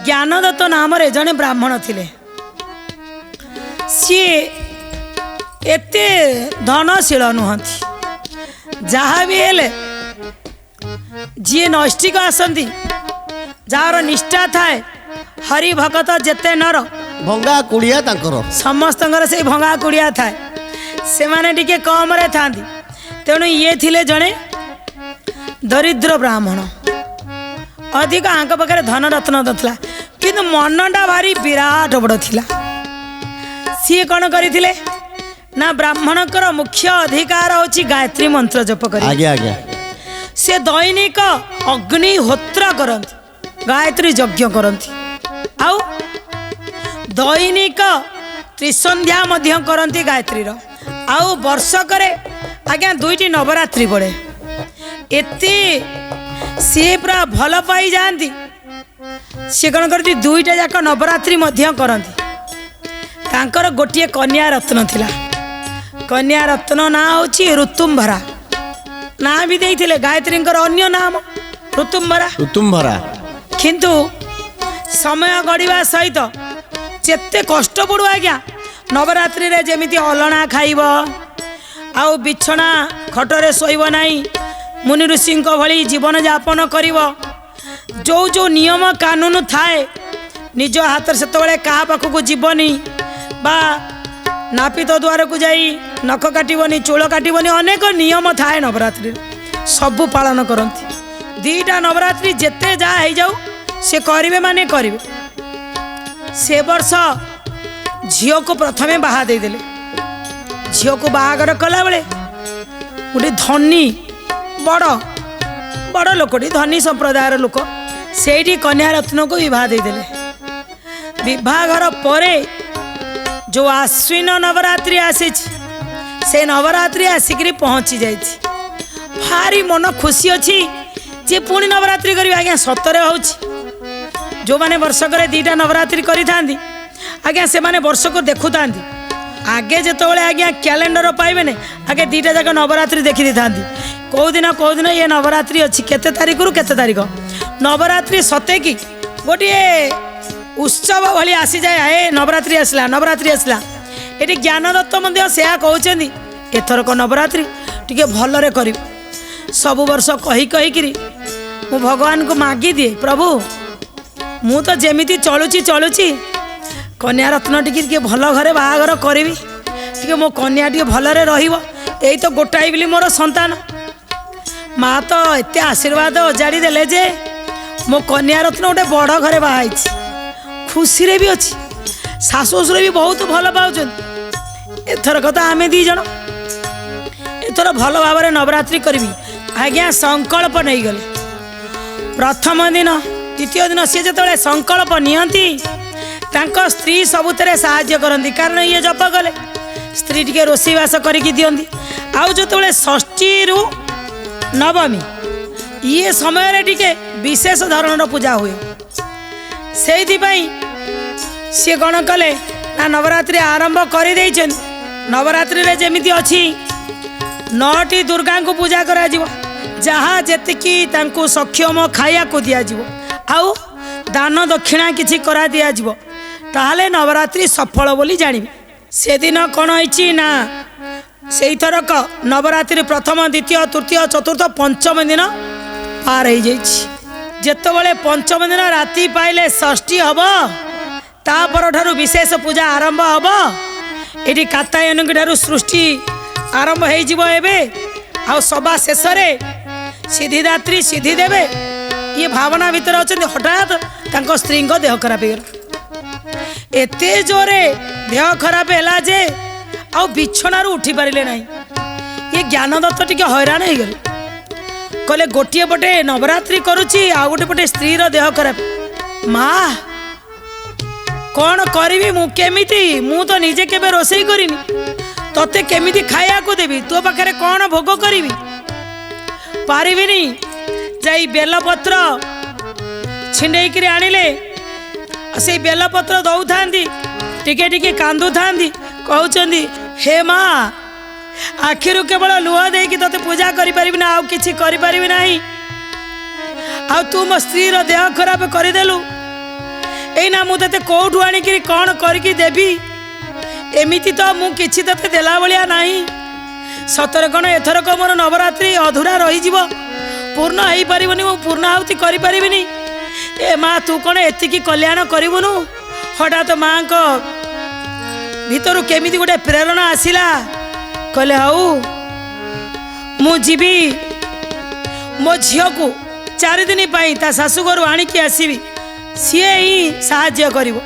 ज्ञानदत्त नाम जड़े ब्राह्मण थिले। सी एते धनशील नुहति, जहाँ भी हेले जी नैष्टिक आसती जार निष्ठा थाए हरि भगत जेते नर भंगा कुड़िया समस्त से भंगा कुड़िया थाए से माने टिके कम रे थांती। तेणु ये थिले जड़े दरिद्र ब्राह्मण, अधिक आंक पाखे धन रत्न नथला किंतु मनटा भारी विराट बड़ थिला। सी कौन करथिले ना ब्राह्मणकर मुख्य अधिकार होची गायत्री मंत्र जप करी। आज्ञा आज्ञा से दैनिक अग्निहोत्र करंती, गायत्री यज्ञ करंती, आउ दैनिक त्रिसंध्या मध्य करंती गायत्री रो। आउ वर्षकरे आज्ञा दुईटी नवरात्रि पड़े। एते सी पूरा भल पाई जाती, सी कौन करती दुईटा जाक नवरात्रि मध्य करंती। तांकर गोटे कन्या रत्न थिला, कन्या रत्न ना होची ऋतुम्भरा, ना भी देइथिले गायत्री अन्य नाम ऋतुम्भरा। ऋतुम्भरा किंतु समय गड़िबा सहित जेते कष्ट पड़ू आज्ञा नवरात्रि रे जेमिति अलणा खाइब आउ बिछना खटरे शोइब नाही, मुनि ऋषि भली जीवन यापन करिब, जो जो नियम कानून थाए निज हाथ से क्या पाखक जीवनी बा नापित द्वार को जाई नख काटबनी चूल काटबनी अनेक नियम थाए नवरात्रि सबू पालन करती। दीटा नवरात्रि जेते जा हो जाऊ से करिवे माने करिवे। से वर्ष झील को प्रथमे बाहा देदेले, झील को बाहागर कला बेले गोटे धनी बड़ बड़ लोकटी धनी संप्रदायर लोक से कन्या रत्न को विवाह देदेले। विवाहर परे जो आश्विन नवरात्रि आसी से नवरात्रि आसिक पहुँची जाई, भारी मन खुशी अच्छी जे पुणी नवरात्रि करी। आज्ञा सतरे हो जो माने वर्षक दीटा नवरात्रि करी थांदी आज्ञा से माने वर्ष को देखु थांदी। आगे जितेबाला आज्ञा कैलेंडर पाइबे ने आगे दीटा जाक नवरात्रि देखी था कौ दिन ये नवरात्रि अच्छी केते तारीख रु केते तारीख नवरात्रि सते कि गोटे उत्सव भली आसी जाए। हे नवरात्रि आसला नवरात्रि आसला ये ज्ञानदत्त से कहते एथरक नवरात्रि टिके भलरे करी। सब वर्ष कही कहीकि मु भगवान को मागी दिए प्रभु मु तो जेमिति चलुची चलुची कन्या रत्न टिके भल घरे बाहागर करी टिके मो कन्या टिके भलरे रहिबो। एई तो गोटाई बिली मोर संतान माँ तो एते आशीर्वाद अजाड़ी देले जे मो कन्या रत्न गोटे बड़ घरे बाहाई खुशी रे भी अच्छी शाशु ससुर भी बहुत भल पाँच। एथर कथा आम दी जन एथर भल भाव नवरात्रि करी आज्ञा संकल्प नहीं गले। प्रथम दिन द्वितीय दिन सी जो संकल्प नियंती तांको स्त्री सबुतरे साहाय्य करती कारण ये जप गले स्त्री टिके रोषेईवास करके दियंती। आउ जो षष्ठी रु नवमी ये समय रे टिके विशेष धरण पूजा हुए से सी कौन कले ना नवरात्रि आरंभ कर नवरात्रि रे जेमिति अछि 9टी दुर्गा को पूजा करा जिवो जहाँ जेतिकी तांको सक्षम खाया को दिया जिवो आउ दान दक्षिणा किछि करा दिया जिवो ताहले नवरात्रि सफल बोली जानिबे। से दिन कौन होइछि ना से थरक नवरात्रि प्रथम द्वितीय तृतीय चतुर्थ पंचम दिन पार हो जाइछि। जेतेबेले पंचम दिन राति पाइले षष्ठी हब तापर ठारू विशेष पूजा आरंभ हब। ये कात्यायन ठारू सृष्टि आरंभ हो सभा शेष सिद्धिदात्री सिद्धि देवे ये भावना भितर अच्छा हठात तांको स्त्री देह खराब हो एते जोरे देह खराब है जे आ बिछणारू उठी पारे ना। ये ज्ञानदत्त टिके हैरान हो गले कहले गोटे पटे नवरात्रि करुच्ची आ गोटे पटे स्त्री देह खराब माँ कौन करी मु केमिति मु तो निजे केबे रोसई करिनी तते केमिति खाया को देवी तो पाखे कौन भोग करी पारिबिनी जाई बेलपत्र छिंडेक आनिले से बेलपत्र दौथा टिके टिके कांदु था कहते हे माँ आखिरु केवल लुह देकी तते पूजा करि परिबि ना आउ किछि करि परिबि नाही आ तू मो स्त्री रो देह खराब करिदेलु ଏଇନା ମୁଁ ତତେ କୋଉଠୁ ଆଣିକିରି କ'ଣ କରିକି ଦେବି? ଏମିତି ତ ମୁଁ କିଛି ତତେ ଦେଲା ଭଳିଆ ନାହିଁ। ସତରେ କ'ଣ ଏଥରକ ମୋର ନବରାତ୍ରି ଅଧୁରା ରହିଯିବ, ପୂର୍ଣ୍ଣ ହେଇପାରିବନି, ମୁଁ ପୂର୍ଣ୍ଣ ଆହୁତି କରିପାରିବିନି। ଏ ମା ତୁ କ'ଣ ଏତିକି କଲ୍ୟାଣ କରିବୁନୁ? ହଠାତ୍ ମାଙ୍କ ଭିତରୁ କେମିତି ଗୋଟେ ପ୍ରେରଣା ଆସିଲା, କହିଲେ ହଉ ମୁଁ ଯିବି ମୋ ଝିଅକୁ 4 ଦିନ ପାଇଁ ତା ଶାଶୁ ଘରୁ ଆଣିକି ଆସିବି, ସିଏ ହିଁ ସାହାଯ୍ୟ କରିବ।